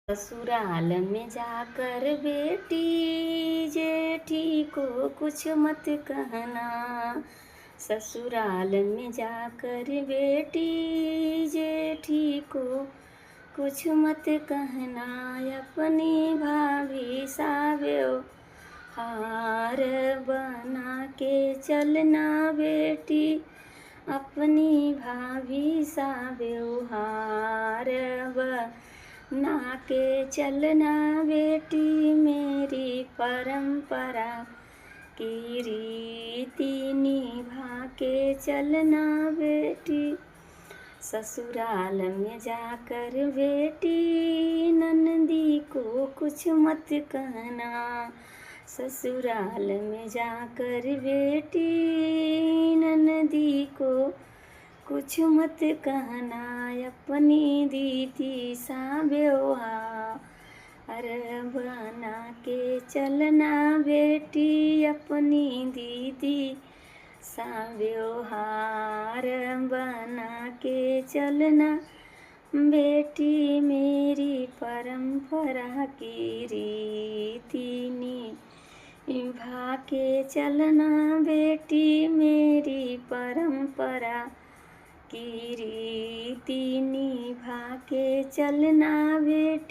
ससुराल में जाकर बेटी जेठी को कुछ मत कहना। ससुराल में जाकर बेटी जेठी को कुछ मत कहना। अपनी भाभी सा व्यवहार बना के चलना बेटी। अपनी भाभी सा व्यवहार बना के चलना बेटी। मेरी परंपरा की रीति निभा के चलना बेटी। ससुराल में जाकर बेटी ननदी को कुछ मत कहना। ससुराल में जाकर बेटी ननदी को कुछ मत कहना। अपनी दीदी सा व्यवहार बना के चलना बेटी। अपनी दीदी सा व्यवहार बना के चलना बेटी। मेरी परंपरा की रीति निभा के चलना बेटी। मेरी परंपरा की रीति निभा के चलना बेटी।